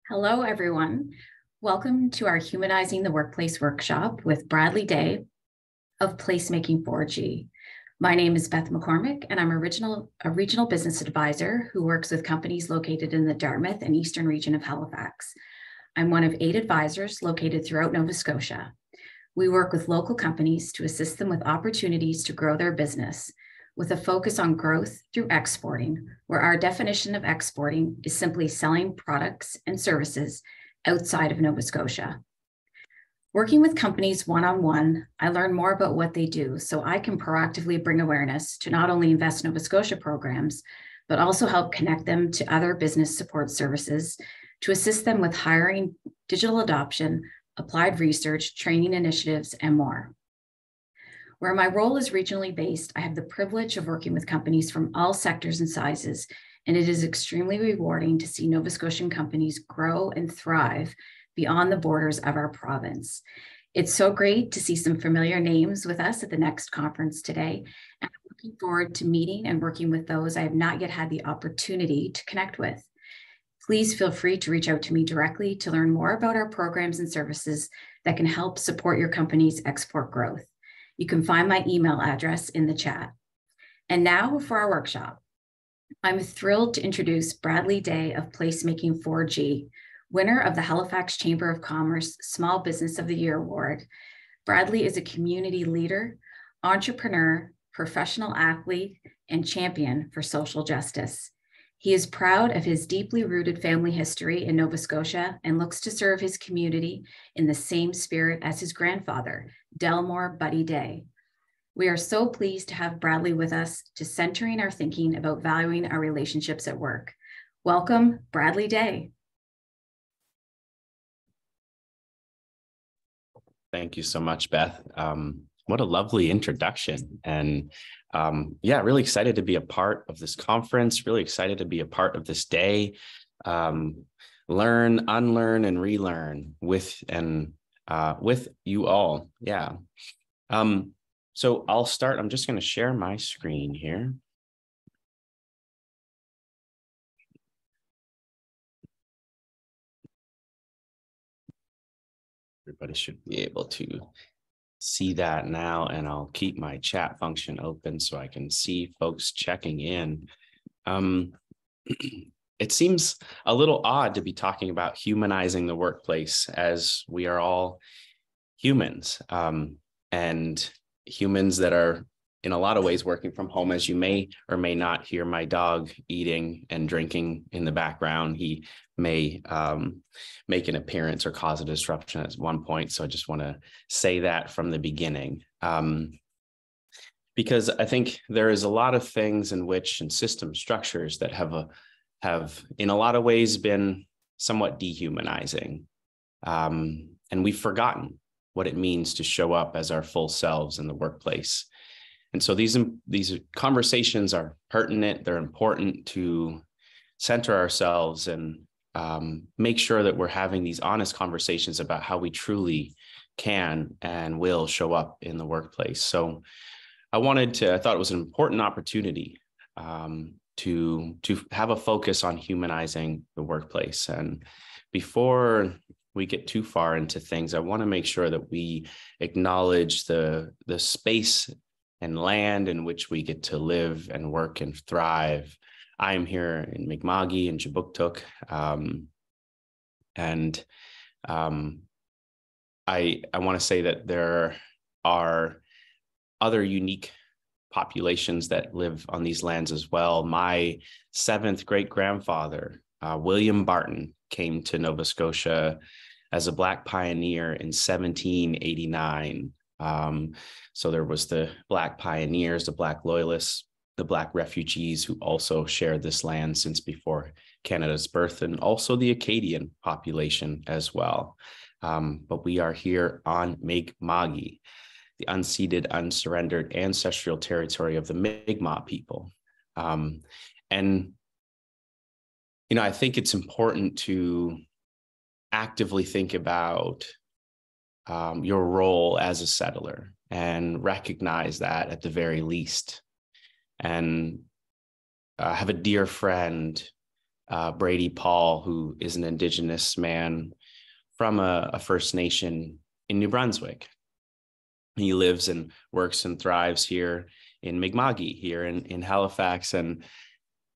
Hello, everyone. Welcome to our Humanizing the Workplace workshop with Bradley Day of Placemaking 4G. My name is Beth McCormick, and I'm a regional business advisor who works with companies located in the Dartmouth and Eastern region of Halifax. I'm one of 8 advisors located throughout Nova Scotia. We work with local companies to assist them with opportunities to grow their business, with a focus on growth through exporting, where our definition of exporting is simply selling products and services outside of Nova Scotia. Working with companies one-on-one, I learn more about what they do so I can proactively bring awareness to not only Invest Nova Scotia programs, but also help connect them to other business support services to assist them with hiring, digital adoption, applied research, training initiatives, and more. Where my role is regionally based, I have the privilege of working with companies from all sectors and sizes, and it is extremely rewarding to see Nova Scotian companies grow and thrive beyond the borders of our province. It's so great to see some familiar names with us at the next conference today, and I'm looking forward to meeting and working with those I have not yet had the opportunity to connect with. Please feel free to reach out to me directly to learn more about our programs and services that can help support your company's export growth. You can find my email address in the chat. And now for our workshop. I'm thrilled to introduce Bradley Day of Placemaking 4G, winner of the Halifax Chamber of Commerce Small Business of the Year Award. Bradley is a community leader, entrepreneur, professional athlete, and champion for social justice. He is proud of his deeply rooted family history in Nova Scotia and looks to serve his community in the same spirit as his grandfather, Delmore Buddy Day. We are so pleased to have Bradley with us to centering our thinking about valuing our relationships at work. Welcome, Bradley Day. Thank you so much, Beth. What a lovely introduction. And yeah, really excited to be a part of this conference, really excited to be a part of this day. Learn, unlearn, and relearn with you all. Yeah. So I'll start. I'm just going to share my screen here. Everybody should be able to see that now, and I'll keep my chat function open so I can see folks checking in. It seems a little odd to be talking about humanizing the workplace, as we are all humans, and humans that are in a lot of ways working from home. As you may or may not hear my dog eating and drinking in the background, he may make an appearance or cause a disruption at one point. So I just want to say that from the beginning, because I think there is a lot of things in which and system structures that have in a lot of ways been somewhat dehumanizing, and we've forgotten what it means to show up as our full selves in the workplace. And so these conversations are pertinent. They're important to center ourselves and make sure that we're having these honest conversations about how we truly can and will show up in the workplace. So I thought it was an important opportunity to have a focus on humanizing the workplace. And before we get too far into things, I want to make sure that we acknowledge the space and land in which we get to live and work and thrive. I am here in Mi'kma'ki and Kjipuktuk, and I want to say that there are other unique populations that live on these lands as well. My 7th great-grandfather, William Barton, came to Nova Scotia as a Black pioneer in 1789. So there was the Black pioneers, the Black loyalists, the Black refugees who also shared this land since before Canada's birth, and also the Acadian population as well. But we are here on Mi'kma'ki, the unceded, unsurrendered ancestral territory of the Mi'kmaq people. And I think it's important to actively think about your role as a settler and recognize that at the very least. And have a dear friend Brady Paul, who is an Indigenous man from a First Nation in New Brunswick. He lives and works and thrives here in Mi'kma'ki, here in Halifax. And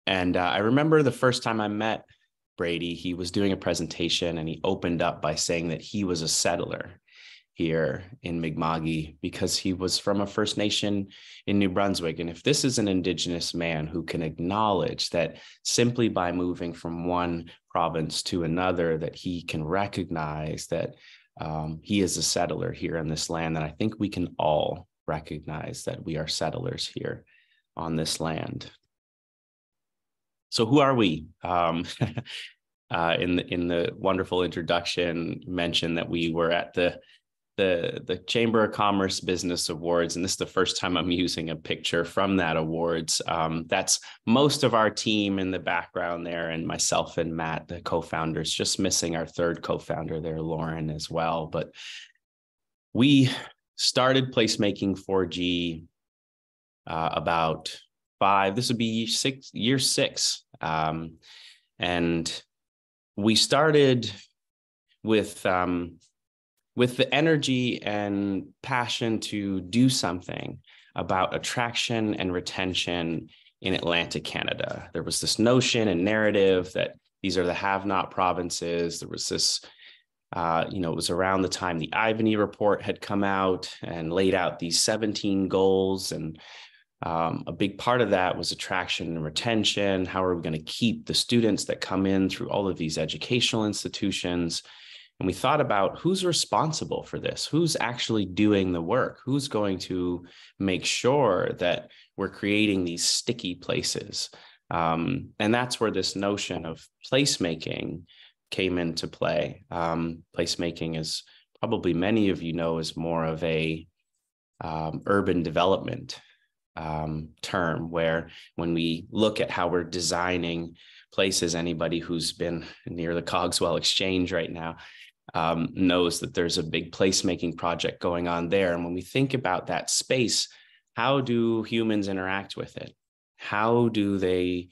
I remember the first time I met Brady, he was doing a presentation and he opened up by saying that he was a settler here in Mi'kma'ki because he was from a First Nation in New Brunswick. And if this is an Indigenous man who can acknowledge that simply by moving from one province to another, that he can recognize that he is a settler here in this land, then I think we can all recognize that we are settlers here on this land. So who are we? In the wonderful introduction, mentioned that we were at the Chamber of Commerce Business Awards, and this is the first time I'm using a picture from that awards. That's most of our team in the background there, and myself and Matt, the co-founders, just missing our third co-founder there, Lauren, as well. But we started Placemaking 4G about this would be year six. And we started with the energy and passion to do something about attraction and retention in Atlantic Canada. There was this notion and narrative that these are the have-not provinces. There was this, it was around the time the Ivany report had come out and laid out these 17 goals. And a big part of that was attraction and retention. How are we going to keep the students that come in through all of these educational institutions? And we thought about who's responsible for this, who's actually doing the work, who's going to make sure that we're creating these sticky places. And that's where this notion of placemaking came into play. Placemaking, as probably many of you know, is more of a urban development term, where when we look at how we're designing places, anybody who's been near the Cogswell Exchange right now knows that there's a big placemaking project going on there. And when we think about that space, how do humans interact with it? How do they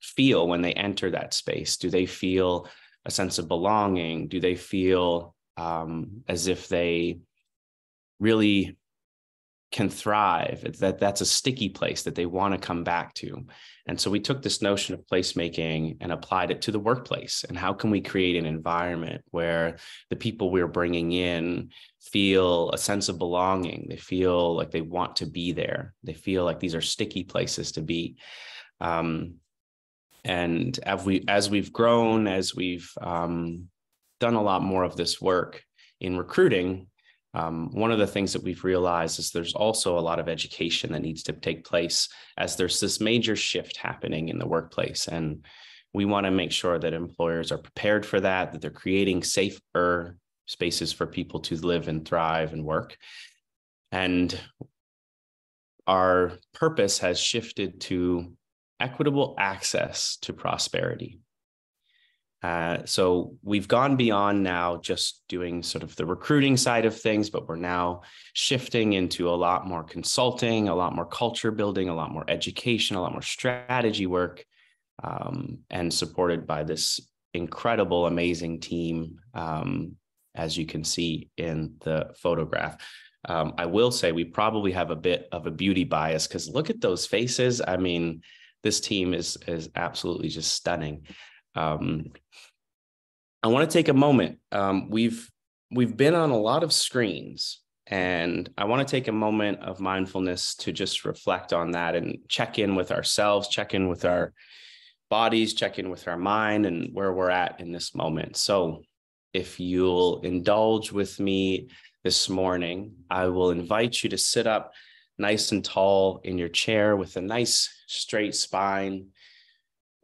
feel when they enter that space? Do they feel a sense of belonging? Do they feel as if they really can thrive, that's a sticky place that they want to come back to? And so we took this notion of placemaking and applied it to the workplace. And how can we create an environment where the people we're bringing in feel a sense of belonging? They feel like they want to be there. They feel like these are sticky places to be. And as we've grown, as we've done a lot more of this work in recruiting, one of the things that we've realized is there's also a lot of education that needs to take place as there's this major shift happening in the workplace. And we want to make sure that employers are prepared for that, that they're creating safer spaces for people to live and thrive and work. And our purpose has shifted to equitable access to prosperity. So we've gone beyond now just doing sort of the recruiting side of things, but we're now shifting into a lot more consulting, a lot more culture building, a lot more education, a lot more strategy work, and supported by this incredible, amazing team, as you can see in the photograph. I will say we probably have a bit of a beauty bias because look at those faces. I mean, this team is absolutely just stunning. I want to take a moment. We've been on a lot of screens, and I want to take a moment of mindfulness to just reflect on that and check in with ourselves, check in with our bodies, check in with our mind and where we're at in this moment. So if you'll indulge with me this morning, I will invite you to sit up nice and tall in your chair with a nice straight spine.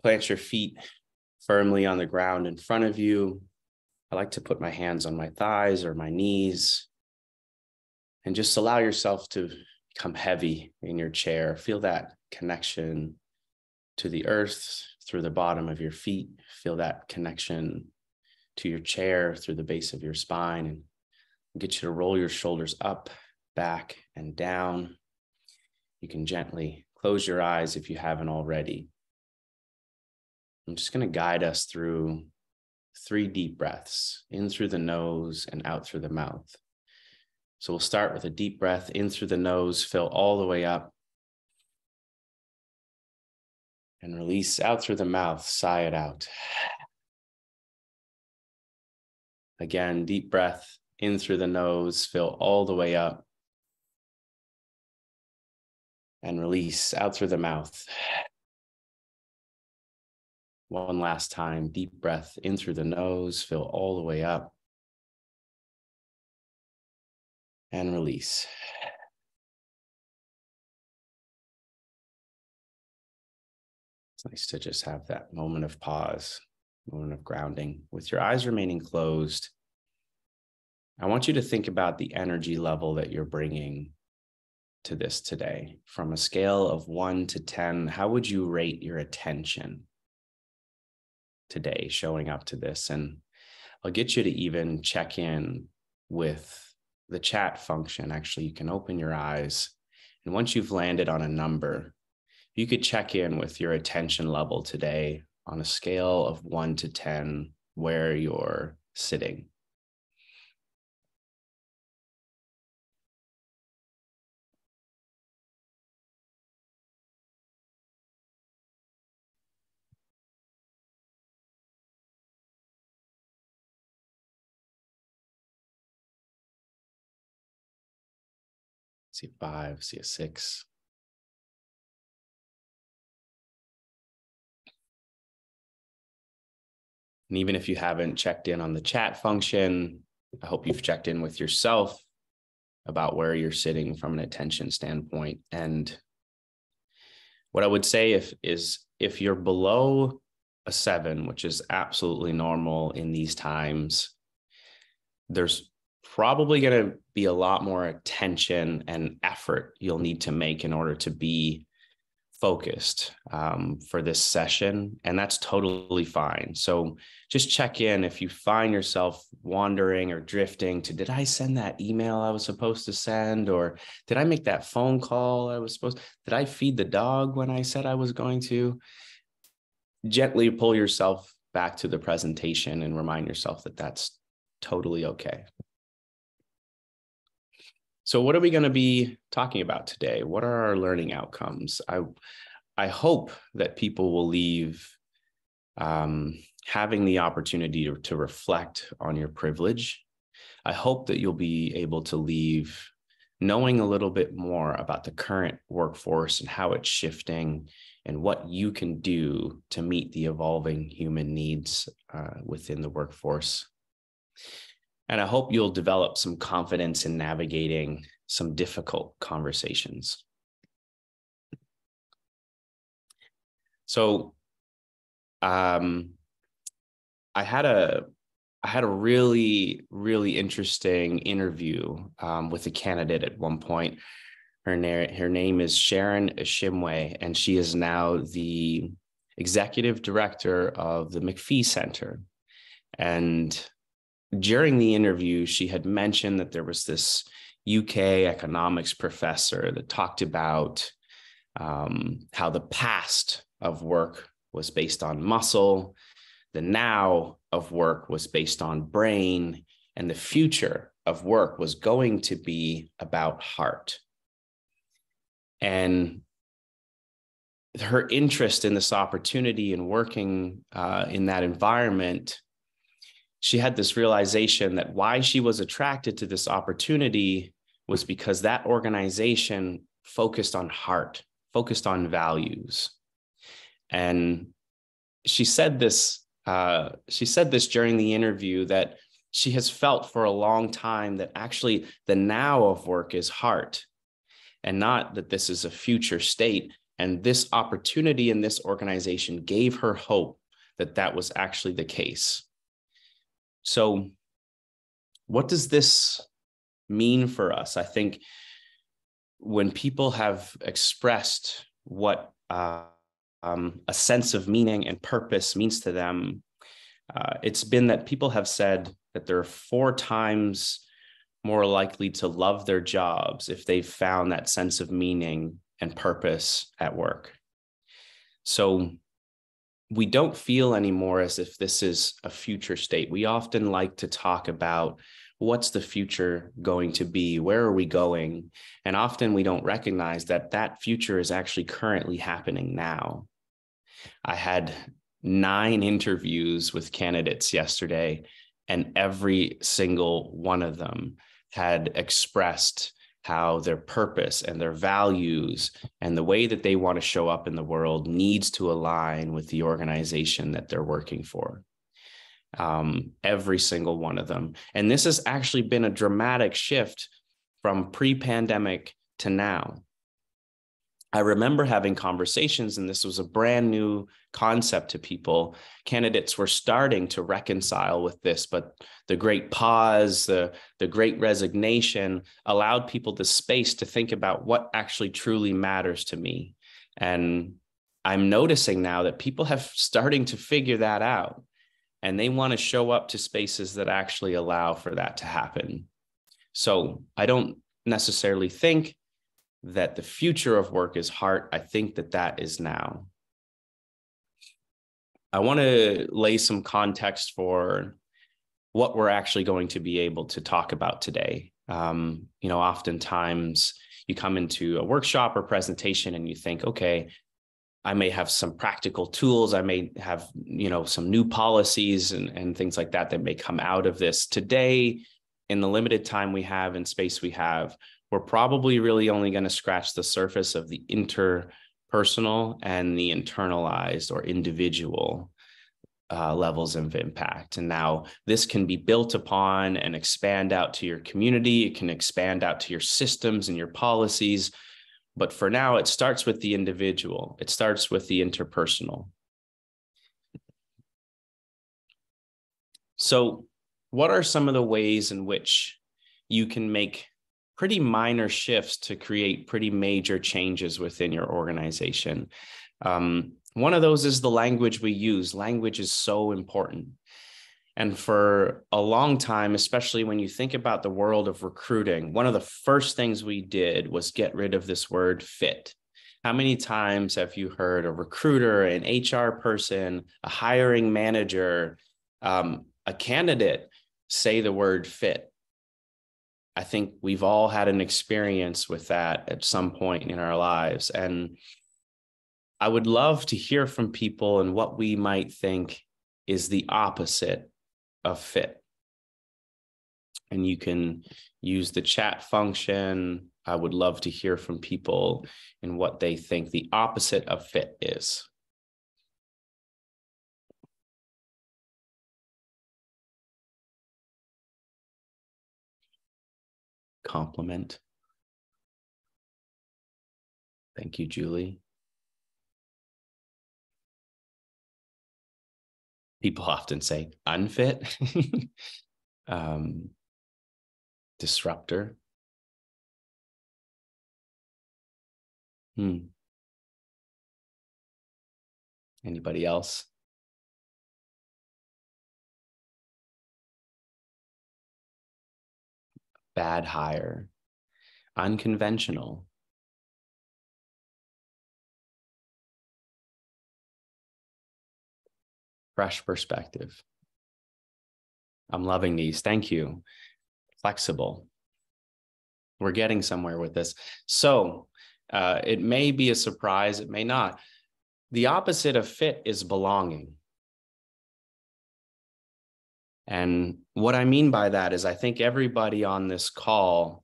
Plant your feet firmly on the ground in front of you. I like to put my hands on my thighs or my knees and just allow yourself to become heavy in your chair. Feel that connection to the earth through the bottom of your feet. Feel that connection to your chair through the base of your spine, and get you to roll your shoulders up, back, and down. You can gently close your eyes if you haven't already. I'm just going to guide us through 3 deep breaths, in through the nose and out through the mouth. So we'll start with a deep breath in through the nose, fill all the way up, and release out through the mouth, sigh it out. Again, deep breath in through the nose, fill all the way up, and release out through the mouth. One last time, deep breath in through the nose, fill all the way up, and release. It's nice to just have that moment of pause, moment of grounding. With your eyes remaining closed, I want you to think about the energy level that you're bringing to this today. From a scale of 1 to 10, how would you rate your attention today showing up to this? And I'll get you to even check in with the chat function. Actually, you can open your eyes, and once you've landed on a number, you could check in with your attention level today on a scale of 1 to 10, where you're sitting. See a 5, see a 6. And even if you haven't checked in on the chat function, I hope you've checked in with yourself about where you're sitting from an attention standpoint. And what I would say is if you're below a 7, which is absolutely normal in these times, there's probably going to be a lot more attention and effort you'll need to make in order to be focused for this session, and that's totally fine. So just check in if you find yourself wandering or drifting to, did I send that email I was supposed to send? Or did I make that phone call I was supposed to? Did I feed the dog when I said I was going to? Gently pull yourself back to the presentation and remind yourself that that's totally okay. So what are we going to be talking about today? What are our learning outcomes? I hope that people will leave having the opportunity to reflect on your privilege. I hope that you'll be able to leave knowing a little bit more about the current workforce and how it's shifting and what you can do to meet the evolving human needs within the workforce. And I hope you'll develop some confidence in navigating some difficult conversations. So I had a really, really interesting interview with a candidate at one point. Her name is Sharon Ashimwe, and she is now the executive director of the McPhee Center. And during the interview, she had mentioned that there was this UK economics professor that talked about how the past of work was based on muscle, the now of work was based on brain, and the future of work was going to be about heart. And her interest in this opportunity and working in that environment, she had this realization that why she was attracted to this opportunity was because that organization focused on heart, focused on values. And she said this during the interview, that she has felt for a long time that actually the now of work is heart, and not that this is a future state. And this opportunity in this organization gave her hope that that was actually the case. So what does this mean for us? I think when people have expressed what a sense of meaning and purpose means to them, it's been that people have said that they're 4 times more likely to love their jobs if they've found that sense of meaning and purpose at work. So we don't feel anymore as if this is a future state. We often like to talk about what's the future going to be? Where are we going? And often we don't recognize that that future is actually currently happening now. I had 9 interviews with candidates yesterday, and every single one of them had expressed how their purpose and their values and the way that they want to show up in the world needs to align with the organization that they're working for. Every single one of them. And this has actually been a dramatic shift from pre-pandemic to now. I remember having conversations, and this was a brand new concept to people. Candidates were starting to reconcile with this, but the great pause, the great resignation allowed people the space to think about what actually truly matters to me. And I'm noticing now that people have starting to figure that out, and they want to show up to spaces that actually allow for that to happen. So I don't necessarily think that the future of work is heart. I think that that is now. I want to lay some context for what we're actually going to be able to talk about today. Oftentimes you come into a workshop or presentation and you think, okay, I may have some practical tools. I may have, some new policies and things like that may come out of this. Today, in the limited time we have and space we have, we're probably really only going to scratch the surface of the interpersonal and the internalized or individual levels of impact. And now this can be built upon and expand out to your community. It can expand out to your systems and your policies. But for now, it starts with the individual. It starts with the interpersonal. So what are some of the ways in which you can make pretty minor shifts to create pretty major changes within your organization? One of those is the language we use. Language is so important. And for a long time, especially when you think about the world of recruiting, one of the first things we did was get rid of this word fit. How many times have you heard a recruiter, an HR person, a hiring manager, a candidate say the word fit? I think we've all had an experience with that at some point in our lives. And I would love to hear from people and what we might think is the opposite of fit. And you can use the chat function. I would love to hear from people and what they think the opposite of fit is. Compliment. Thank you, Julie. People often say unfit, disruptor. Anybody else? Bad hire, unconventional. Fresh perspective. I'm loving these. Thank you. Flexible. We're getting somewhere with this. So it may be a surprise. It may not. The opposite of fit is belonging. And what I mean by that is I think everybody on this call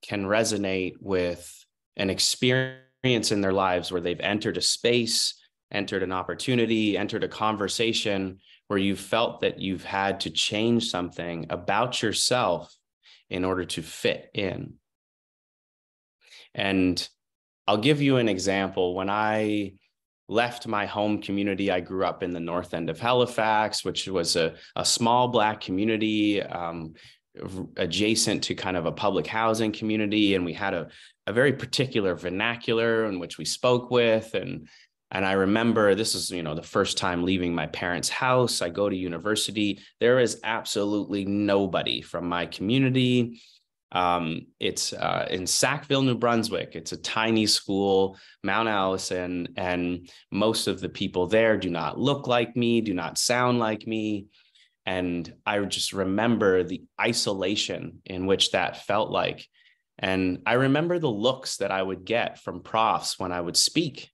can resonate with an experience in their lives where they've entered a space, entered an opportunity, entered a conversation where you felt that you've had to change something about yourself in order to fit in. And I'll give you an example. When I left my home community, I grew up in the north end of Halifax, which was a small Black community adjacent to kind of a public housing community. And we had a very particular vernacular in which we spoke with. And I remember this is, the first time leaving my parents' house. I go to university. There is absolutely nobody from my community. It's in Sackville, New Brunswick. It's a tiny school, Mount Allison, and most of the people there do not look like me, do not sound like me. And I just remember the isolation in which that felt like. And I remember the looks that I would get from profs when I would speak.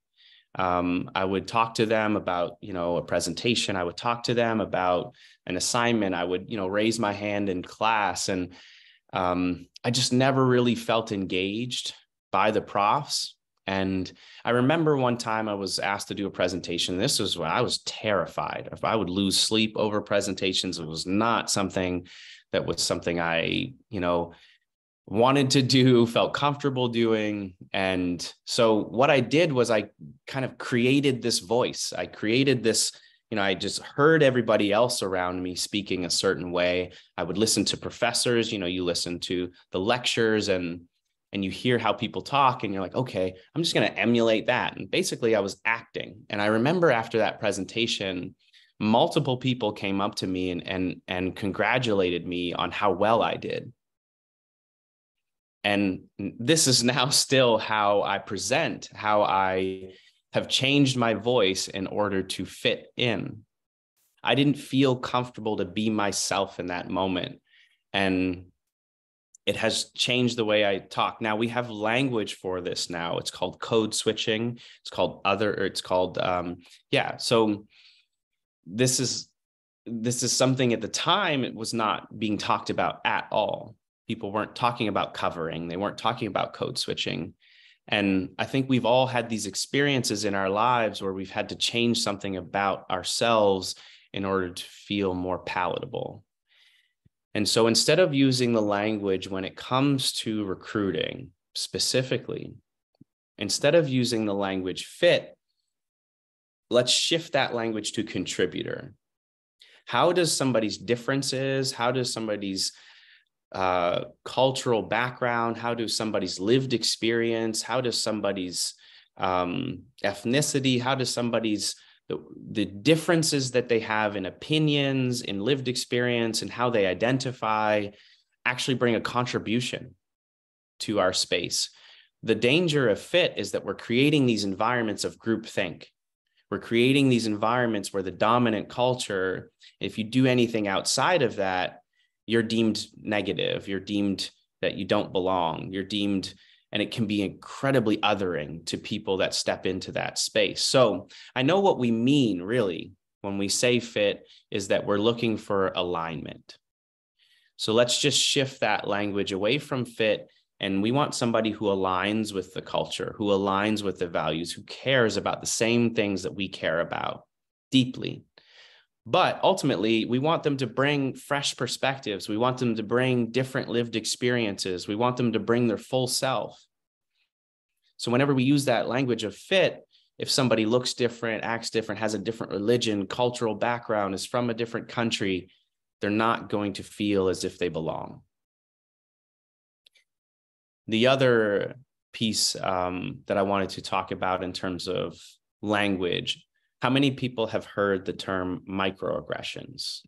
I would talk to them about, a presentation. I would talk to them about an assignment. I would, raise my hand in class. And I just never really felt engaged by the profs. And I remember one time I was asked to do a presentation. This was when I was terrified. If I would lose sleep over presentations, it was not something I, wanted to do, felt comfortable doing. And so what I did was I kind of created this voice. I created this, I just heard everybody else around me speaking a certain way. I would listen to professors, you listen to the lectures and you hear how people talk and you're like, okay, I'm just going to emulate that. And basically I was acting. And I remember after that presentation, multiple people came up to me and congratulated me on how well I did. And this is now still how I present, how I have changed my voice in order to fit in. I didn't feel comfortable to be myself in that moment. And it has changed the way I talk. Now we have language for this now. It's called code switching. It's called So this is something at the time it was not being talked about at all. People weren't talking about covering. They weren't talking about code switching. And I think we've all had these experiences in our lives where we've had to change something about ourselves in order to feel more palatable. And so instead of using the language when it comes to recruiting specifically, instead of using the language fit, let's shift that language to contributor. How does somebody's differences, how does somebody's cultural background, how does somebody's lived experience, how does somebody's ethnicity, how does somebody's the differences that they have in opinions, in lived experience, and how they identify actually bring a contribution to our space. The danger of fit is that we're creating these environments of groupthink. We're creating these environments where the dominant culture, if you do anything outside of that, you're deemed negative, you're deemed that you don't belong, you're deemed, and it can be incredibly othering to people that step into that space. So I know what we mean really when we say fit is that we're looking for alignment. So let's just shift that language away from fit. And we want somebody who aligns with the culture, who aligns with the values, who cares about the same things that we care about deeply. But ultimately, we want them to bring fresh perspectives. We want them to bring different lived experiences. We want them to bring their full self. So whenever we use that language of fit, if somebody looks different, acts different, has a different religion, cultural background, is from a different country, they're not going to feel as if they belong. The other piece that I wanted to talk about in terms of language, how many people have heard the term microaggressions?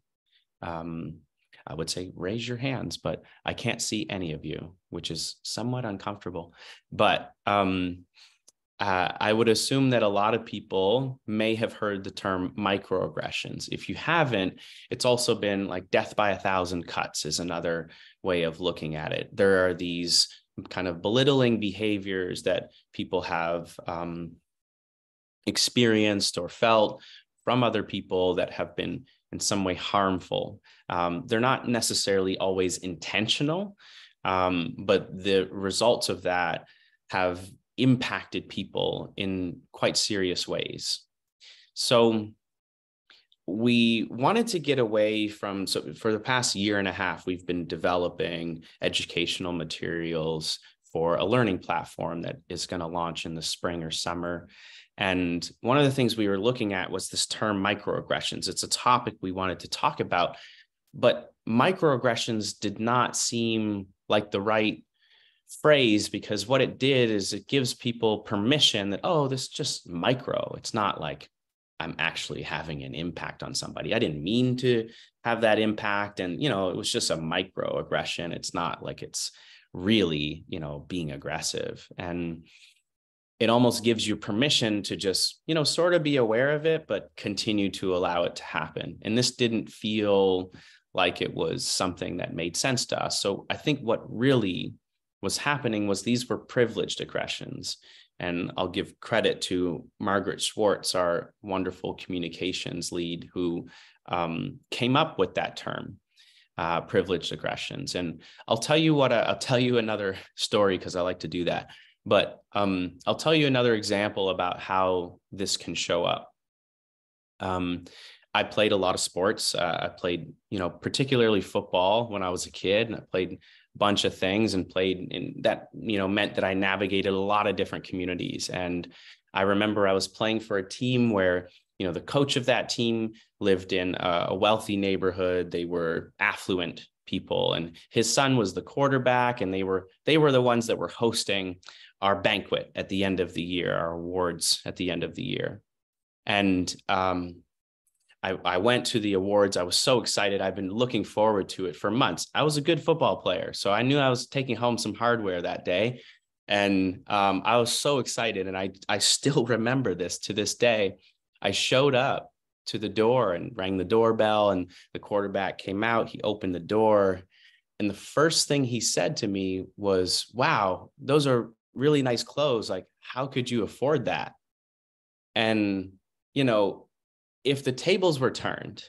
I would say raise your hands, but I can't see any of you, which is somewhat uncomfortable. But I would assume that a lot of people may have heard the term microaggressions. If you haven't, it's also been like death by 1,000 cuts is another way of looking at it. There are these kind of belittling behaviors that people have experienced or felt from other people that have been in some way harmful. They're not necessarily always intentional, but the results of that have impacted people in quite serious ways. So we wanted to get away from, so for the past year and a half, we've been developing educational materials for a learning platform that is going to launch in the spring or summer. And one of the things we were looking at was this term microaggressions. It's a topic we wanted to talk about, but microaggressions did not seem like the right phrase, because what it did is it gives people permission that, oh, this is just micro. It's not like I'm actually having an impact on somebody. I didn't mean to have that impact. And, it was just a microaggression. It's not like it's really, being aggressive. And it almost gives you permission to just, sort of be aware of it, but continue to allow it to happen. And this didn't feel like it was something that made sense to us. So I think what really was happening was these were privileged aggressions. And I'll give credit to Margaret Schwartz, our wonderful communications lead, who came up with that term, privileged aggressions. And I'll tell you another story, because I like to do that. But I'll tell you another example about how this can show up. I played a lot of sports. I played, particularly football when I was a kid, and I played a bunch of things and played in that, meant that I navigated a lot of different communities. And I remember I was playing for a team where, the coach of that team lived in a wealthy neighborhood. They were affluent people, and his son was the quarterback, and they were the ones that were hosting our banquet at the end of the year, our awards at the end of the year. And I went to the awards. I was so excited. I've been looking forward to it for months. I was a good football player, so I knew I was taking home some hardware that day. And I was so excited. And I still remember this to this day. I showed up to the door and rang the doorbell, and the quarterback came out. He opened the door. And the first thing he said to me was, "Wow, those are really nice clothes. Like, how could you afford that?" And, if the tables were turned,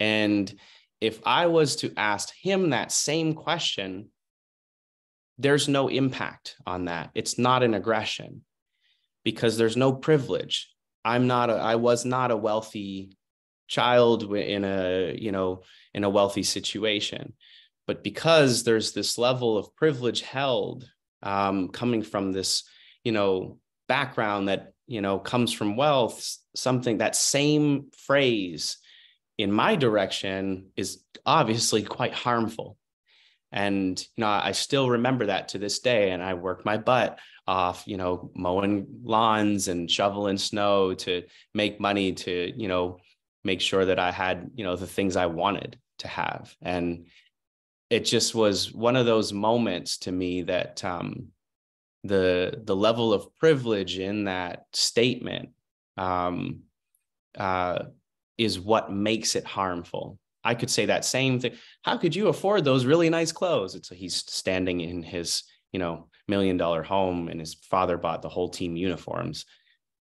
and if I was to ask him that same question, there's no impact on that. It's not an aggression, because there's no privilege. I was not a wealthy child in a wealthy situation, but because there's this level of privilege held, coming from this, background that, comes from wealth, something, that same phrase in my direction is obviously quite harmful. And, I still remember that to this day. And I worked my butt off, mowing lawns and shoveling snow to make money to, make sure that I had, the things I wanted to have. And it just was one of those moments to me that the level of privilege in that statement is what makes it harmful. I could say that same thing. How could you afford those really nice clothes? He's standing in his, $1 million home, and his father bought the whole team uniforms.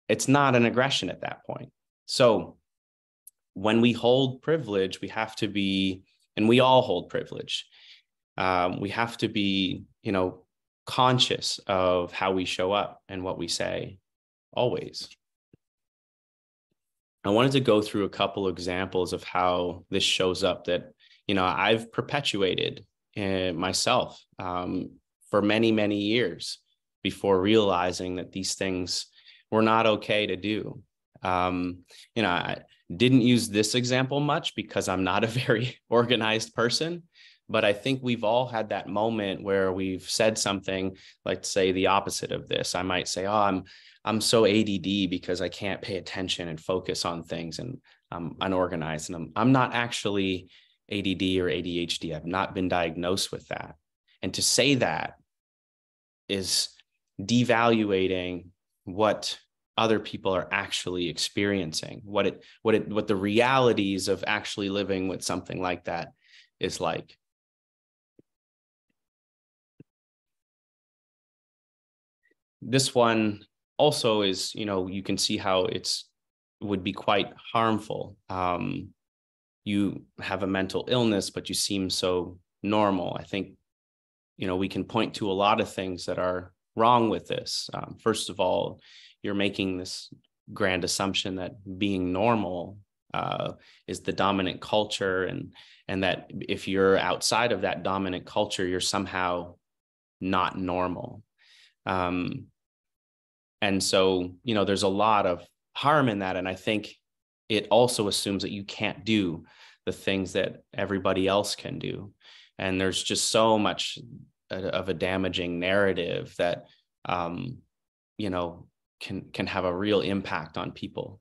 It's not an aggression at that point. So when we hold privilege, we have to be, and we all hold privilege. We have to be, conscious of how we show up and what we say, always. I wanted to go through a couple examples of how this shows up that, I've perpetuated myself for many, many years before realizing that these things were not okay to do. I didn't use this example much because I'm not a very organized person, but I think we've all had that moment where we've said something, like, say, the opposite of this. I might say, "Oh, I'm so ADD because I can't pay attention and focus on things, and I'm unorganized." And I'm not actually ADD or ADHD. I've not been diagnosed with that. And to say that is devaluating what other people are actually experiencing, what the realities of actually living with something like that is like. This one also is, you can see how would be quite harmful. You have a mental illness, but you seem so normal. I think, we can point to a lot of things that are wrong with this. First of all, you're making this grand assumption that being normal is the dominant culture, and that if you're outside of that dominant culture, you're somehow not normal. And so, there's a lot of harm in that. And I think it also assumes that you can't do the things that everybody else can do. And there's just so much of a damaging narrative that, can have a real impact on people.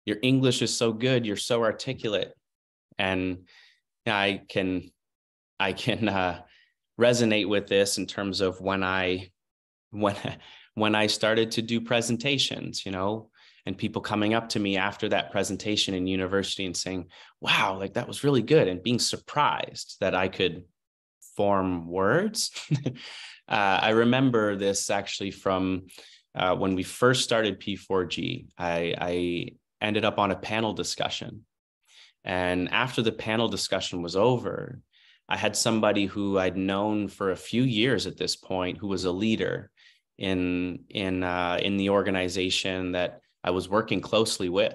Your English is so good, you're so articulate. And I can I can resonate with this in terms of when I started to do presentations, and people coming up to me after that presentation in university and saying, wow, like that was really good, and being surprised that I could form words. I remember this actually from when we first started P4G. I ended up on a panel discussion. And after the panel discussion was over, I had somebody who I'd known for a few years at this point, who was a leader in the organization that I was working closely with,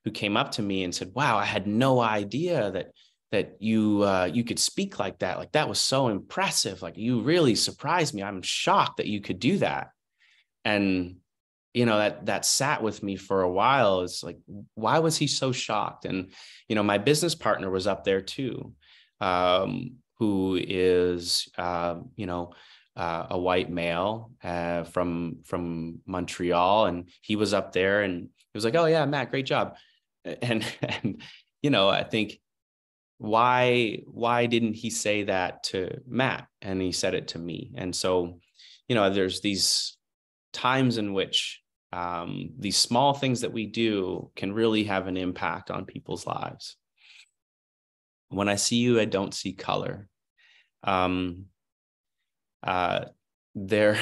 who came up to me and said, wow, I had no idea that you could speak like that. Like, that was so impressive. Like, you really surprised me. I'm shocked that you could do that. And that sat with me for a while. It's like, why was he so shocked? And my business partner was up there too, who is a white male from Montreal, and he was up there, and he was like, "Oh yeah, Matt, great job." And I think, why didn't he say that to Matt, and he said it to me? And so, there's these times in which these small things that we do can really have an impact on people's lives. When I see you, I don't see color. There,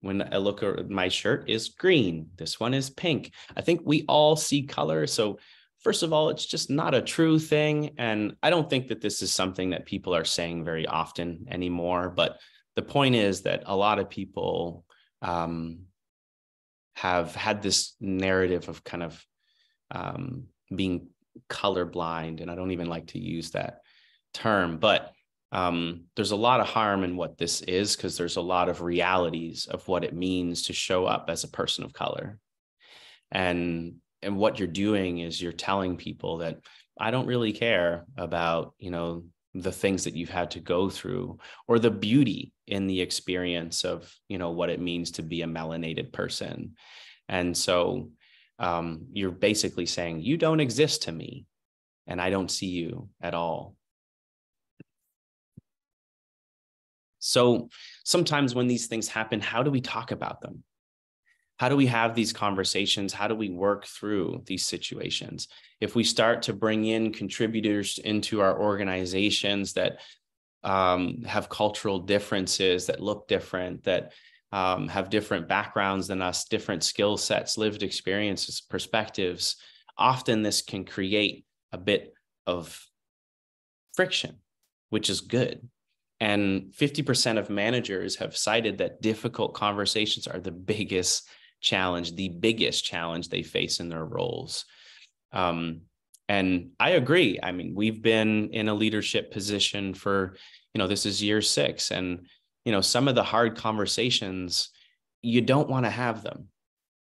when I look at my shirt is green, this one is pink. I think we all see color. So first of all, it's just not a true thing. And I don't think that this is something that people are saying very often anymore. But the point is that a lot of people have had this narrative of kind of being colorblind. And I don't even like to use that term, but there's a lot of harm in what this is, because there's a lot of realities of what it means to show up as a person of color. And what you're doing is you're telling people that I don't really care about, the things that you've had to go through, or the beauty in the experience of, what it means to be a melanated person. And so you're basically saying, you don't exist to me, and I don't see you at all. So sometimes when these things happen, how do we talk about them? How do we have these conversations? How do we work through these situations? If we start to bring in contributors into our organizations that have cultural differences, that look different, that have different backgrounds than us, different skill sets, lived experiences, perspectives, often this can create a bit of friction, which is good. And 50% of managers have cited that difficult conversations are the biggest challenge they face in their roles. And I agree. I mean, we've been in a leadership position for, this is year 6. And, some of the hard conversations, you don't want to have them.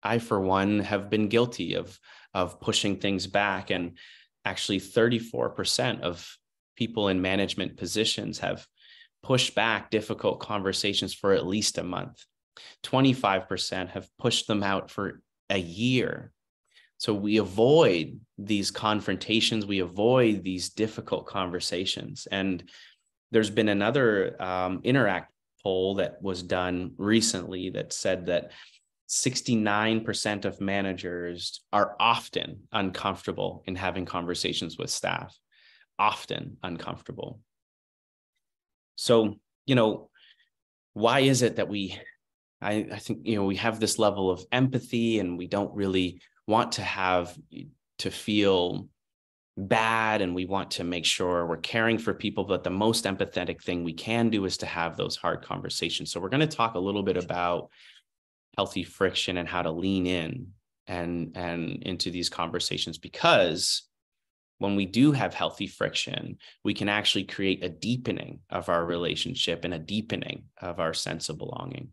I, for one, have been guilty of pushing things back. And actually 34% of people in management positions have pushed back difficult conversations for at least a month. 25% have pushed them out for a year. So we avoid these confrontations, we avoid these difficult conversations. And there's been another Interact poll that was done recently that said that 69% of managers are often uncomfortable in having conversations with staff, often uncomfortable. So, why is it that I think, we have this level of empathy, and we don't really want to feel bad, and we want to make sure we're caring for people, but the most empathetic thing we can do is to have those hard conversations. So we're going to talk a little bit about healthy friction and how to lean in and into these conversations, because when we do have healthy friction, we can actually create a deepening of our relationship and a deepening of our sense of belonging.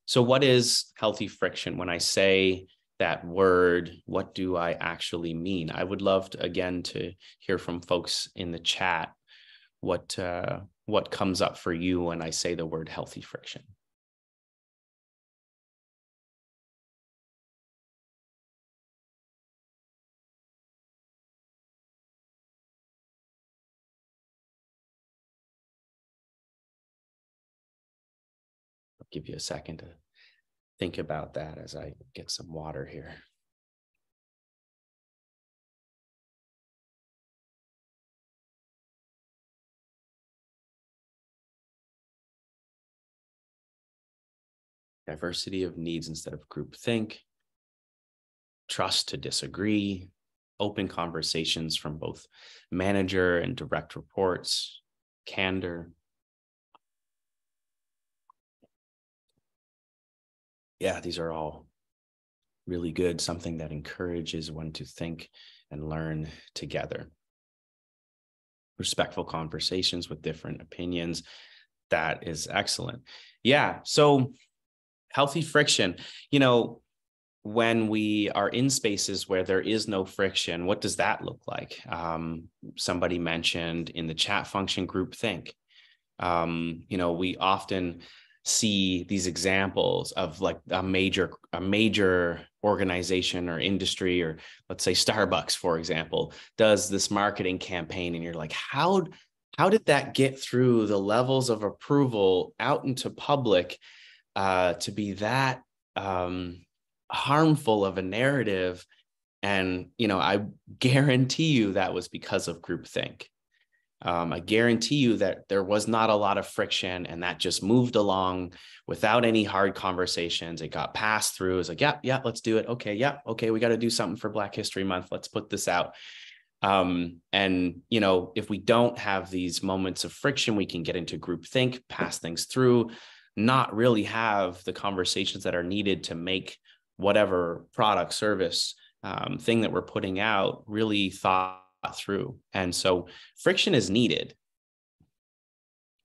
So what is healthy friction? When I say that word, what do I actually mean? I would love to hear from folks in the chat what comes up for you when I say the word healthy friction. give you a second to think about that as I get some water here. Diversity of needs instead of groupthink, trust to disagree, open conversations from both manager and direct reports, candor. Yeah, these are all really good, something that encourages one to think and learn together. Respectful conversations with different opinions. That is excellent. Yeah, so healthy friction, when we are in spaces where there is no friction, what does that look like? Somebody mentioned in the chat function groupthink. We often see these examples of like a major organization or industry, or let's say Starbucks, for example, does this marketing campaign, and you're like, how did that get through the levels of approval out into public to be that harmful of a narrative? And I guarantee you that was because of groupthink. I guarantee you that there was not a lot of friction, and that just moved along without any hard conversations. It got passed through. It's like, yeah, let's do it. Okay, we got to do something for Black History Month. Let's put this out. And if we don't have these moments of friction, we can get into groupthink, pass things through, not really have the conversations that are needed to make whatever product, service, thing that we're putting out really thought through. And so friction is needed.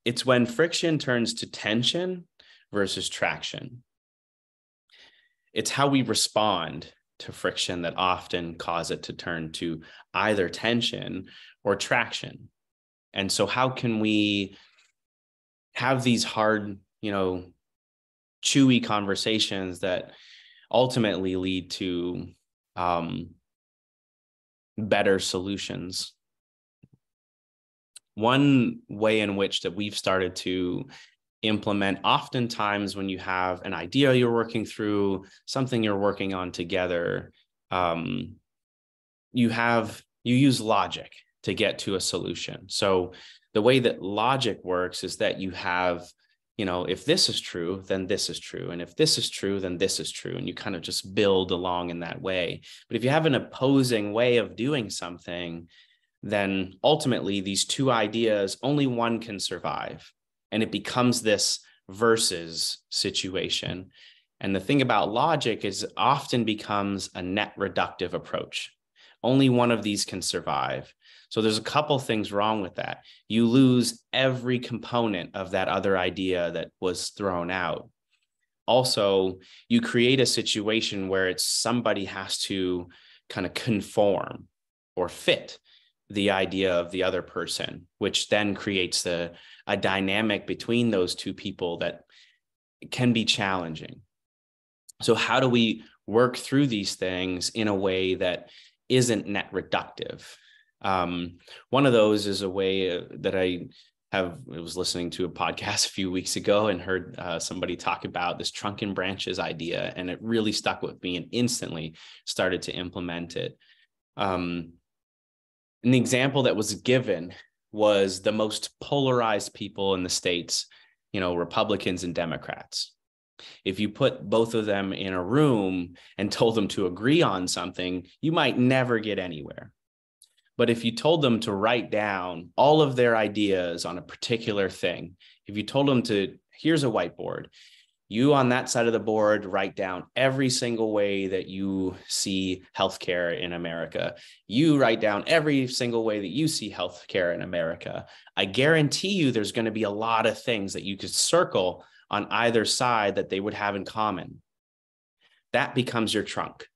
It's when friction turns to tension versus traction. It's how we respond to friction that often cause it to turn to either tension or traction. And so how can we have these hard, chewy conversations that ultimately lead to better solutions? One way in which that we've started to implement, oftentimes when you have an idea you're working through, something you're working on together, you use logic to get to a solution. So the way that logic works is that you have, if this is true, then this is true. And if this is true, then this is true. And you kind of just build along in that way. But if you have an opposing way of doing something, then ultimately these two ideas, only one can survive. And it becomes this versus situation. And the thing about logic is it often becomes a net reductive approach. Only one of these can survive. So there's a couple things wrong with that. You lose every component of that other idea that was thrown out. Also, you create a situation where somebody has to kind of conform or fit the idea of the other person, which then creates a dynamic between those two people that can be challenging. So how do we work through these things in a way that isn't net reductive? One of those is a way that I was listening to a podcast a few weeks ago and heard somebody talk about this trunk and branches idea, and it really stuck with me and instantly started to implement it. And the example that was given was the most polarized people in the States, Republicans and Democrats. If you put both of them in a room and told them to agree on something, you might never get anywhere. But if you told them to write down all of their ideas on a particular thing, if you told them here's a whiteboard, you on that side of the board write down every single way that you see healthcare in America. You write down every single way that you see healthcare in America. I guarantee you there's going to be a lot of things that you could circle on either side that they would have in common. That becomes your trunk.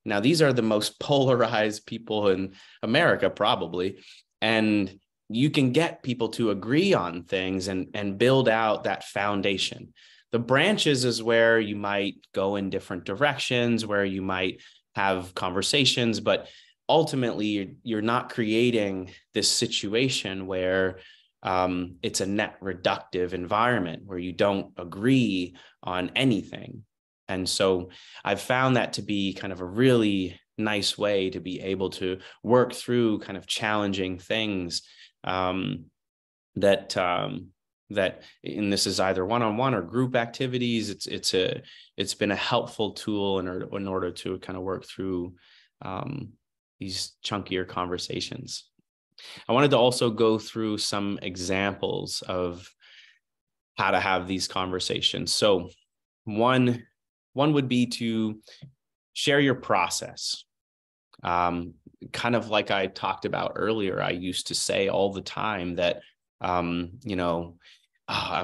Now, these are the most polarized people in America, probably. And you can get people to agree on things and build out that foundation. The branches is where you might go in different directions, where you might have conversations, but ultimately you're not creating this situation where it's a net reductive environment where you don't agree on anything. And so I've found that to be kind of a really nice way to be able to work through kind of challenging things that and this is either one-on-one or group activities. It's been a helpful tool in order to kind of work through these chunkier conversations. I wanted to also go through some examples of how to have these conversations. So one would be to share your process. Kind of like I talked about earlier, I used to say all the time that, I'm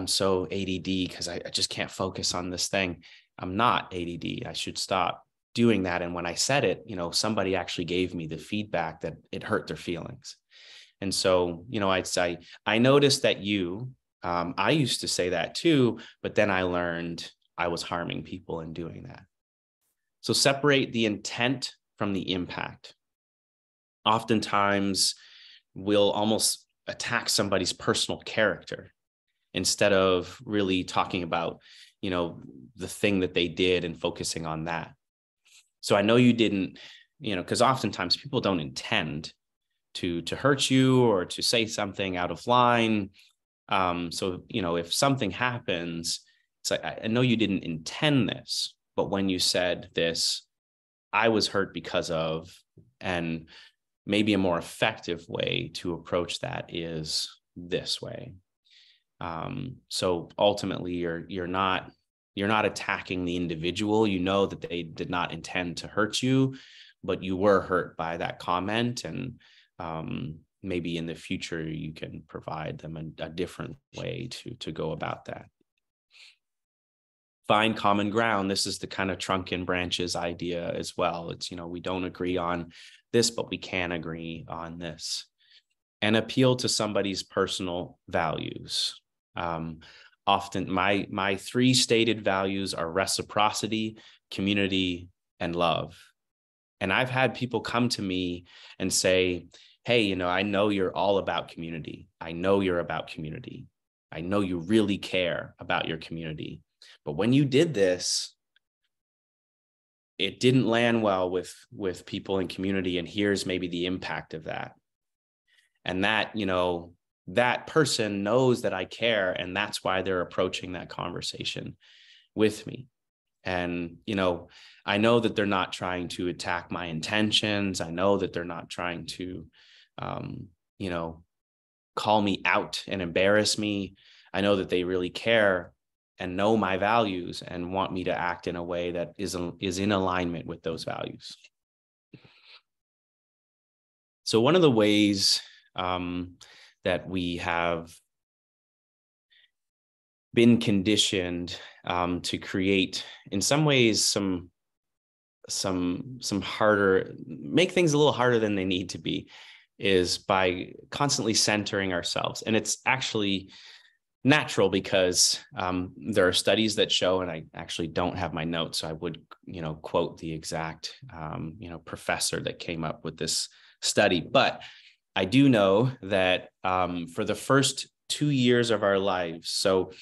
so ADD because I just can't focus on this thing. I'm not ADD. I should stop doing that. And when I said it, somebody actually gave me the feedback that it hurt their feelings. And so, I'd say, I noticed that I used to say that too, but then I learned I was harming people in doing that. So separate the intent from the impact. Oftentimes, we'll almost attack somebody's personal character instead of really talking about, the thing that they did and focusing on that. So I know you didn't, because oftentimes people don't intend to hurt you or to say something out of line. So, if something happens, it's like, I know you didn't intend this, but when you said this, I was hurt because of, and maybe a more effective way to approach that is this way. So ultimately you're not attacking the individual. You know that they did not intend to hurt you, but you were hurt by that comment. And maybe in the future you can provide them a different way to go about that. Find common ground. This is the kind of trunk and branches idea as well. It's, we don't agree on this, but we can agree on this. And appeal to somebody's personal values. Often my 3 stated values are reciprocity, community, and love. And I've had people come to me and say, hey, I know you're all about community. I know you're about community. I know you really care about your community. But when you did this, it didn't land well with people in community. And here's maybe the impact of that. And that, that person knows that I care. And that's why they're approaching that conversation with me. And, I know that they're not trying to attack my intentions. I know that they're not trying to, call me out and embarrass me. I know that they really care and know my values and want me to act in a way that is in alignment with those values. So one of the ways that we have been conditioned to create, in some ways, some harder, make things a little harder than they need to be, is by constantly centering ourselves. And it's actually natural because there are studies that show, and I actually don't have my notes, so I would, quote the exact, professor that came up with this study. But I do know that for the first 2 years of our lives, so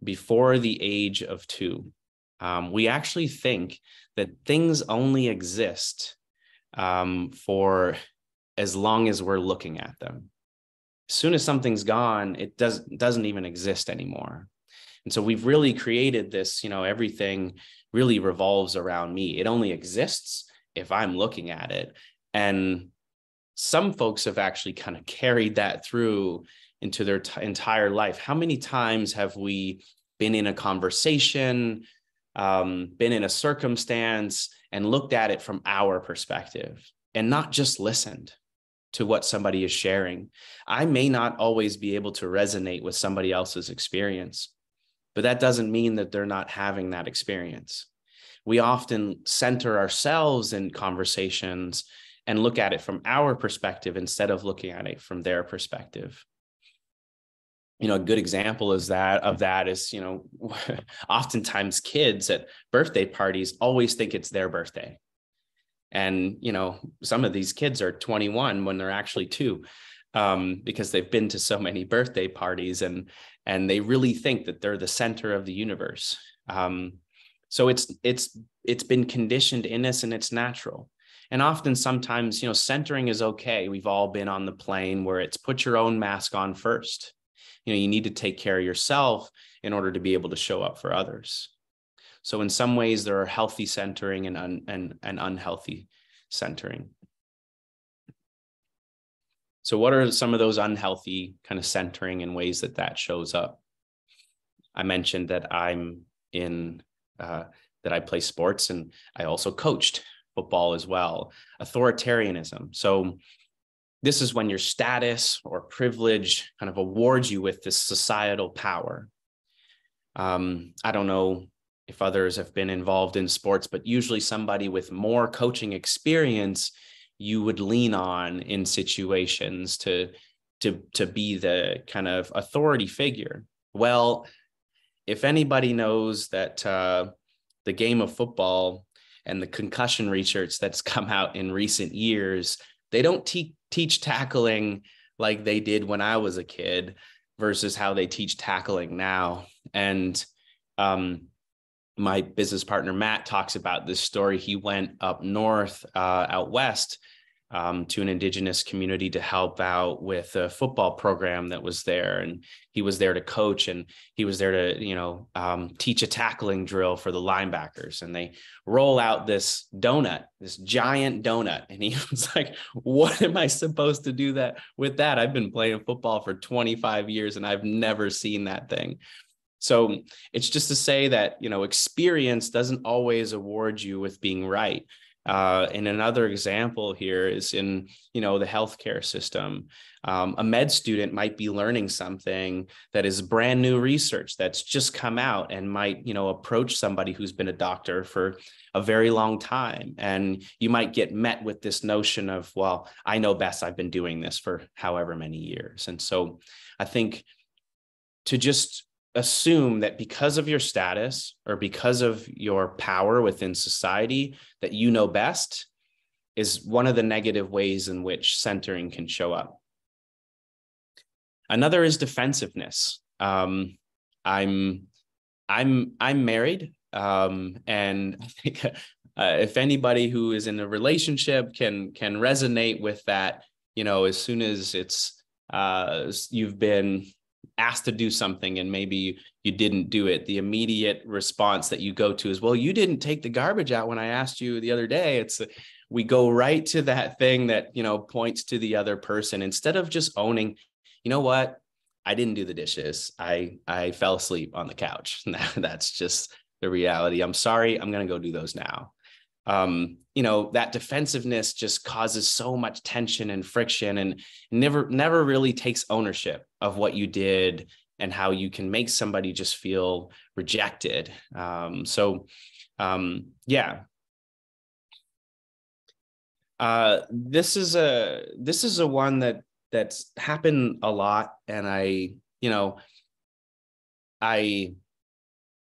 before the age of 2, we actually think that things only exist for as long as we're looking at them. As soon as something's gone, it doesn't even exist anymore. And so we've really created this, everything really revolves around me. It only exists if I'm looking at it. And some folks have actually kind of carried that through into their entire life. How many times have we been in a conversation, been in a circumstance, and looked at it from our perspective and not just listened to what somebody is sharing? I may not always be able to resonate with somebody else's experience, but that doesn't mean that they're not having that experience. We often center ourselves in conversations and look at it from our perspective instead of looking at it from their perspective. A good example of that is, oftentimes kids at birthday parties always think it's their birthday. And, some of these kids are 21 when they're actually 2. because they've been to so many birthday parties and they really think that they're the center of the universe. So it's been conditioned in us, and it's natural. And often, sometimes, centering is okay. We've all been on the plane where it's put your own mask on first. You need to take care of yourself in order to be able to show up for others. So in some ways, there are healthy centering and unhealthy centering. So what are some of those unhealthy kind of centering and ways that shows up? I mentioned that that I play sports, and I also coached football as well. Authoritarianism. So this is when your status or privilege kind of awards you with this societal power. I don't know if others have been involved in sports, but usually somebody with more coaching experience you would lean on in situations to be the kind of authority figure. Well, if anybody knows that the game of football and the concussion research that's come out in recent years, they don't teach tackling like they did when I was a kid versus how they teach tackling now. And my business partner, Matt, talks about this story. He went up north, out west, to an indigenous community to help out with a football program that was there. And he was there to coach, and he was there to, teach a tackling drill for the linebackers. And they roll out this giant donut. And he was like, what am I supposed to do with that? I've been playing football for 25 years and I've never seen that thing. So it's just to say that, experience doesn't always award you with being right. And another example here is in, the healthcare system. A med student might be learning something that is brand new research that's just come out, and might, approach somebody who's been a doctor for a very long time. And you might get met with this notion of, well, I know best. I've been doing this for however many years. And so I think to just assume that because of your status or because of your power within society that you know best is one of the negative ways in which centering can show up. Another is defensiveness. I'm married, and I think if anybody who is in a relationship can resonate with that, as soon as it's you've been asked to do something and maybe you didn't do it, the immediate response that you go to is, well, you didn't take the garbage out when I asked you the other day. We go right to that thing that, points to the other person instead of just owning, you know what, I didn't do the dishes. I fell asleep on the couch. That's just the reality. I'm sorry. I'm going to go do those now. That defensiveness just causes so much tension and friction, and never really takes ownership of what you did and how you can make somebody just feel rejected. This is a one that's happened a lot, and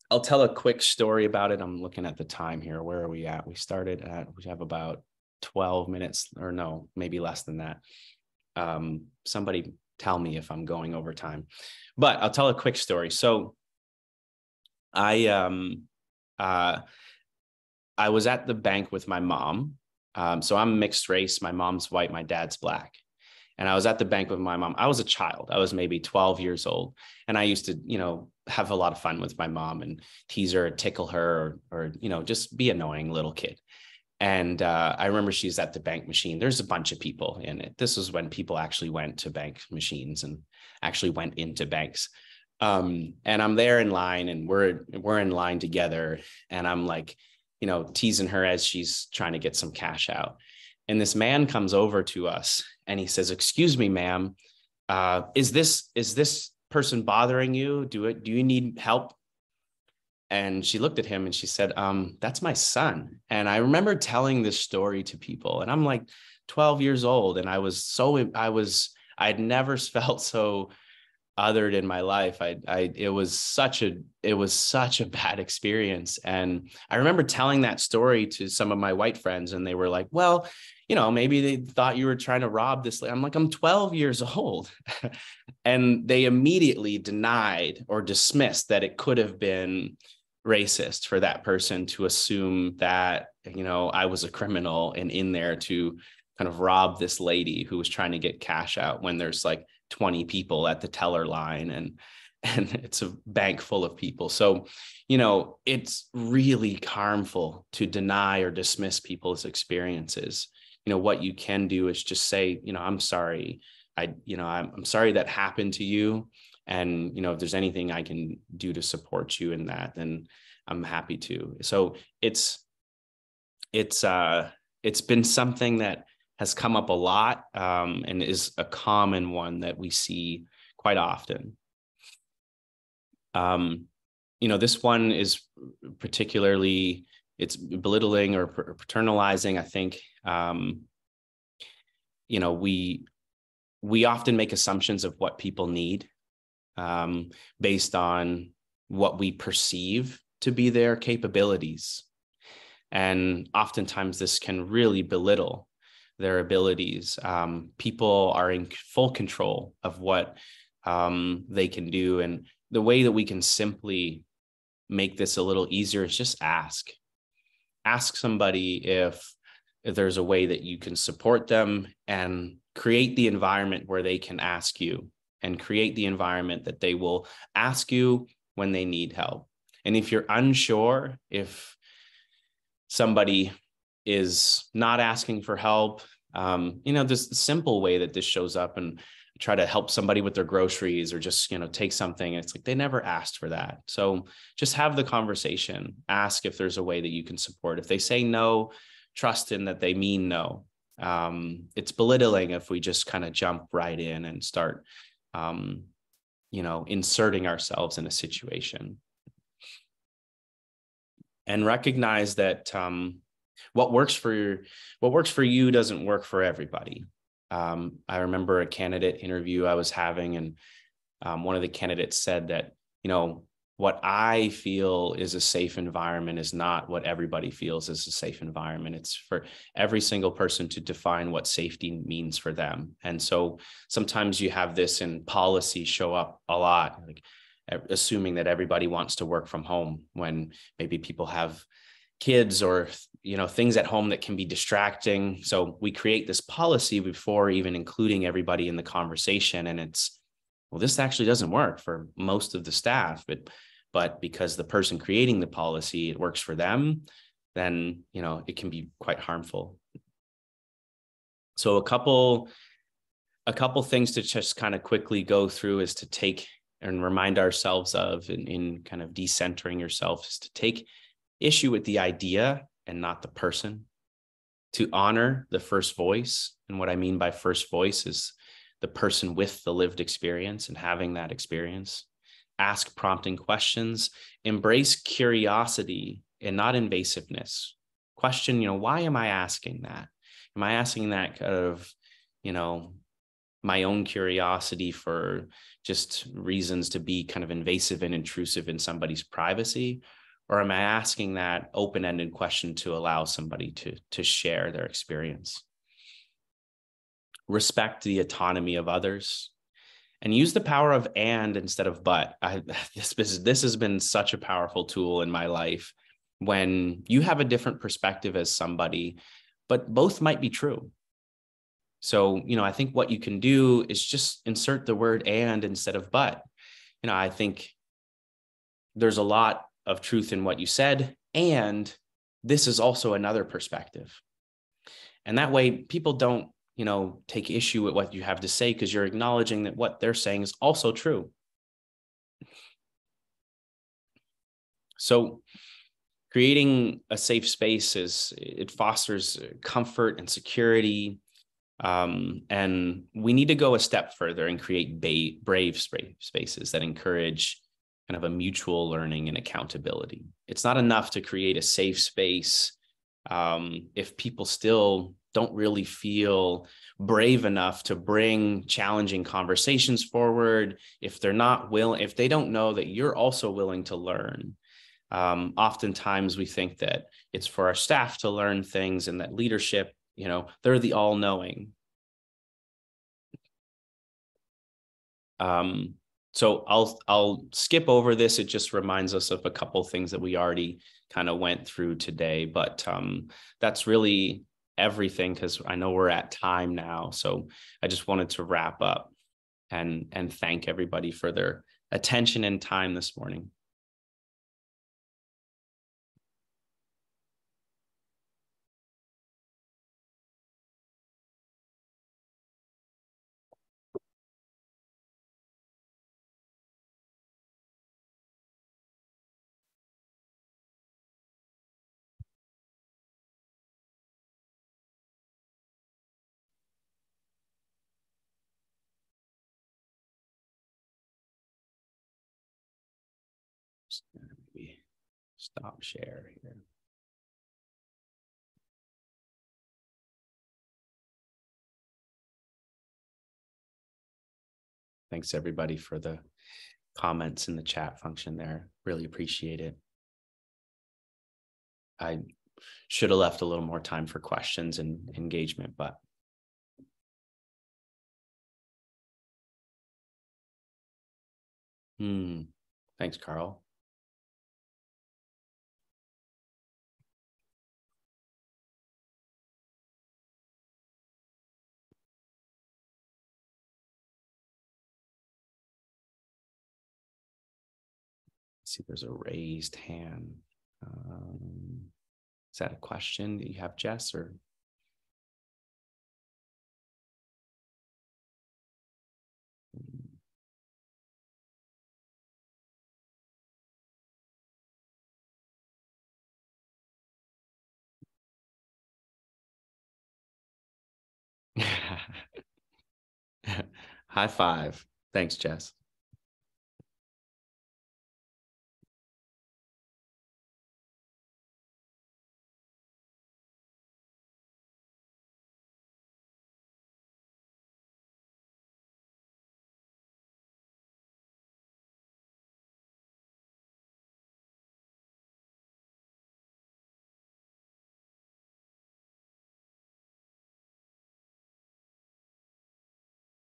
I'll tell a quick story about it. I'm looking at the time here. Where are we at? We have about 12 minutes, or no, maybe less than that. Somebody tell me if I'm going over time, but I'll tell a quick story. So I was at the bank with my mom. So I'm mixed race. My mom's white, my dad's black. And I was at the bank with my mom. I was a child. I was maybe 12 years old. And I used to, have a lot of fun with my mom and tease her, tickle her, or just be annoying little kid. And I remember she's at the bank machine. There's a bunch of people in it. This was when people actually went to bank machines and actually went into banks. And I'm there in line, and we're in line together. And I'm like, teasing her as she's trying to get some cash out. And this man comes over to us and he says, "Excuse me, ma'am, is this person bothering you? Do you need help?" And she looked at him and she said, "That's my son." And I remember telling this story to people, and I'm like 12 years old, and I'd never felt so othered in my life. It was such a bad experience. And I remember telling that story to some of my white friends, and they were like, "Well, maybe they thought you were trying to rob this. I'm like, I'm 12 years old. And they immediately denied or dismissed that it could have been racist for that person to assume that, I was a criminal and in there to kind of rob this lady who was trying to get cash out when there's like 20 people at the teller line and it's a bank full of people. So, it's really harmful to deny or dismiss people's experiences. What you can do is just say, I'm sorry. I'm sorry that happened to you. And, if there's anything I can do to support you in that, then I'm happy to. So it's been something that has come up a lot, and is a common one that we see quite often. This one is particularly, it's belittling or paternalizing. I think, we often make assumptions of what people need, based on what we perceive to be their capabilities. And oftentimes this can really belittle their abilities. People are in full control of what they can do. And the way that we can simply make this a little easier is just ask somebody if there's a way that you can support them, and create the environment where they can ask you, and create the environment that they will ask you when they need help. And if you're unsure if somebody is not asking for help, there's a simple way that this shows up, and try to help somebody with their groceries or just, take something. It's like they never asked for that. So just have the conversation, ask if there's a way that you can support. If they say no, trust in that they mean no. It's belittling if we just kind of jump right in and start, inserting ourselves in a situation. And recognize that what works for you doesn't work for everybody. I remember a candidate interview I was having, and one of the candidates said that, what I feel is a safe environment is not what everybody feels is a safe environment. It's for every single person to define what safety means for them. And so sometimes you have this in policy show up a lot, like assuming that everybody wants to work from home, when maybe people have kids or, things at home that can be distracting. So we create this policy before even including everybody in the conversation. And this actually doesn't work for most of the staff, but because the person creating the policy, it works for them, then, it can be quite harmful. So a couple things to just kind of quickly go through is to take and remind ourselves of in kind of decentering yourself, is to take issue with the idea and not the person, to honor the first voice. And what I mean by first voice is the person with the lived experience and having that experience. Ask prompting questions, embrace curiosity and not invasiveness. Question, why am I asking that? Am I asking that out of, my own curiosity for just reasons to be kind of invasive and intrusive in somebody's privacy? Or am I asking that open-ended question to allow somebody to share their experience? Respect the autonomy of others, and use the power of and instead of but. This has been such a powerful tool in my life when you have a different perspective as somebody, but both might be true. So, I think what you can do is just insert the word and instead of but. I think there's a lot of truth in what you said, and this is also another perspective. And that way people don't, take issue with what you have to say, because you're acknowledging that what they're saying is also true. So creating a safe space it fosters comfort and security. And we need to go a step further and create brave spaces that encourage kind of a mutual learning and accountability. It's not enough to create a safe space if people still don't really feel brave enough to bring challenging conversations forward, if they're not willing, if they don't know that you're also willing to learn. Oftentimes we think that it's for our staff to learn things and that leadership, they're the all-knowing. So I'll skip over this. It just reminds us of a couple things that we already kind of went through today, but that's really everything, because I know we're at time now. So I just wanted to wrap up and thank everybody for their attention and time this morning. Maybe stop share here. Thanks everybody for the comments in the chat function there. Really appreciate it. I should have left a little more time for questions and engagement, but thanks, Carl. See, there's a raised hand. Is that a question that you have, Jess, or? High five. Thanks, Jess.